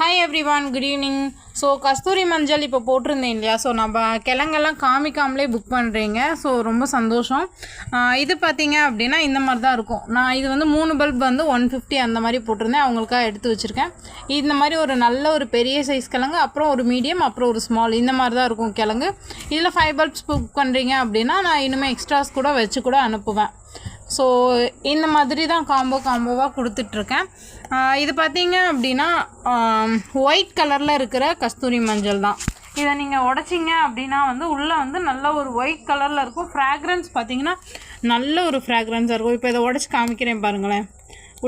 Hi everyone, good evening. So கஸ்தூரி மஞ்சள் இப்போ போட்டிருந்தேன் இல்லையா, ஸோ நம்ம கிழங்கெல்லாம் காமிக்காமலே புக் பண்ணுறீங்க. ஸோ ரொம்ப சந்தோஷம். இது பார்த்தீங்க அப்படின்னா இந்த மாதிரி தான் இருக்கும். நான் இது வந்து 3 பல்ப் வந்து 150 அந்த மாதிரி போட்டிருந்தேன், அவங்களுக்காக எடுத்து வச்சுருக்கேன். இந்த மாதிரி ஒரு நல்ல ஒரு பெரிய சைஸ் கிழங்கு, அப்புறம் ஒரு மீடியம், அப்புறம் ஒரு ஸ்மால், இந்த மாதிரி தான் இருக்கும் கிழங்கு. இதில் 5 பல்ப்ஸ் புக் பண்ணுறீங்க அப்படின்னா நான் இனிமேல் எக்ஸ்ட்ராஸ் கூட வச்சு கூட அனுப்புவேன். ஸோ இந்த மாதிரி தான் காம்போவாக கொடுத்துட்ருக்கேன். இது பார்த்தீங்க அப்படின்னா ஒயிட் கலரில் இருக்கிற கஸ்தூரி மஞ்சள் தான். இதை நீங்கள் உடைச்சிங்க அப்படின்னா வந்து உள்ளே வந்து நல்ல ஒரு ஒயிட் கலரில் இருக்கும். ஃப்ராக்ரன்ஸ் பார்த்தீங்கன்னா நல்ல ஒரு ஃப்ராக்ரன்ஸாக இருக்கும். இப்போ இதை உடச்சி காமிக்கிறேன் பாருங்களேன்.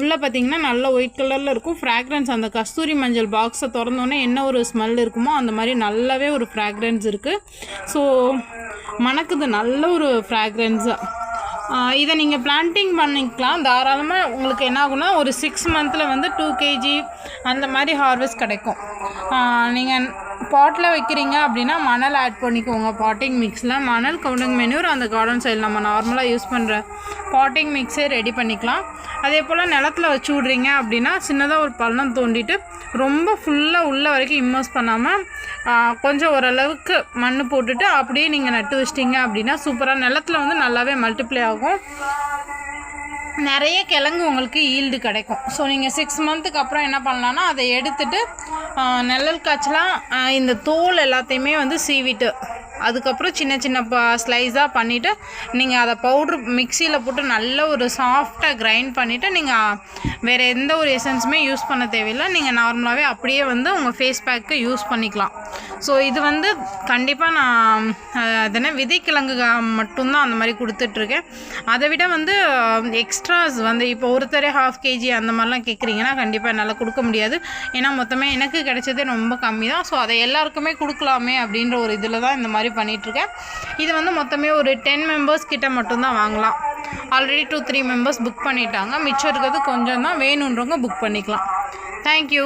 உள்ளே பார்த்தீங்கன்னா நல்ல ஒயிட் கலரில் இருக்கும். ஃப்ராக்ரன்ஸ் அந்த கஸ்தூரி மஞ்சள் பாக்ஸை திறந்தோன்னே என்ன ஒரு ஸ்மெல் இருக்குமோ அந்த மாதிரி நல்லாவே ஒரு ஃப்ராக்ரன்ஸ் இருக்குது. ஸோ மணக்குது, நல்ல ஒரு ஃப்ராக்ரன்ஸாக. இதை நீங்கள் பிளான்டிங் பண்ணிக்கலாம் தாராளமாக. உங்களுக்கு என்ன ஆகுனா ஒரு 6 மந்தில் வந்து 2 kg அந்த மாதிரி ஹார்வெஸ்ட் கிடைக்கும். நீங்கள் பாட்டில் வைக்கிறீங்க அப்படின்னா மணல் ஆட் பண்ணிக்கோங்க. பாட்டிங் மிக்ஸில் மணல், கவுண்டிங் மெனூர், அந்த கார்டன் சைடில் நம்ம நார்மலாக யூஸ் பண்ணுற பாட்டிங் மிக்ஸே ரெடி பண்ணிக்கலாம். அதே போல் நிலத்தில் வச்சு விட்றீங்க அப்படின்னா சின்னதாக ஒரு பள்ளம் தோண்டிட்டு ரொம்ப ஃபுல்லாக உள்ள வரைக்கும் இன்வெஸ்ட் பண்ணாமல் கொஞ்சம் ஓரளவுக்கு மண் போட்டுட்டு அப்படியே நீங்கள் நட்டு வச்சிட்டிங்க அப்படின்னா சூப்பராக நிலத்தில் வந்து நல்லாவே மல்டிப்ளை ஆகும். நிறைய கிழங்கு உங்களுக்கு ஈல்டு கிடைக்கும். ஸோ நீங்கள் 6 மந்த்துக்கு அப்புறம் என்ன பண்ணலான்னா அதை எடுத்துகிட்டு நிழல் காய்ச்சலாம். இந்த தோல் எல்லாத்தையுமே வந்து சீவிட்டு அதுக்கப்புறம் சின்ன சின்ன ஸ்லைஸாக பண்ணிவிட்டு நீங்கள் அதை பவுட்ரு மிக்சியில் போட்டு நல்ல ஒரு சாஃப்டாக கிரைண்ட் பண்ணிவிட்டு நீங்கள் வேறு எந்த ஒரு எசன்ஸுமே யூஸ் பண்ண தேவையில்லை. நீங்கள் நார்மலாகவே அப்படியே வந்து உங்கள் ஃபேஸ் பேக்கு யூஸ் பண்ணிக்கலாம். ஸோ இது வந்து கண்டிப்பாக நான் அதனால் விதைக்கிழங்கு மட்டும்தான் அந்த மாதிரி கொடுத்துட்ருக்கேன். அதை விட வந்து எக்ஸ்ட்ராஸ் வந்து இப்போ ஒருத்தரே 1/2 kg அந்த மாதிரிலாம் கேட்குறீங்கன்னா கண்டிப்பாக என்னால் கொடுக்க முடியாது. ஏன்னா மொத்தமே எனக்கு கிடைச்சதே ரொம்ப கம்மி தான். ஸோ அதை எல்லாருக்குமே கொடுக்கலாமே அப்படின்ற ஒரு இதில் தான் இந்த மாதிரி பண்ணிகிட்ருக்கேன். இது வந்து மொத்தமே ஒரு 10 மெம்பர்ஸ் கிட்ட மட்டும்தான் வாங்கலாம். ஆல்ரெடி 2-3 மெம்பர்ஸ் புக் பண்ணிட்டாங்க. மிச்சம் இருக்கிறது கொஞ்சம் தான், வேணுன்றவங்க புக் பண்ணிக்கலாம். தேங்க்யூ.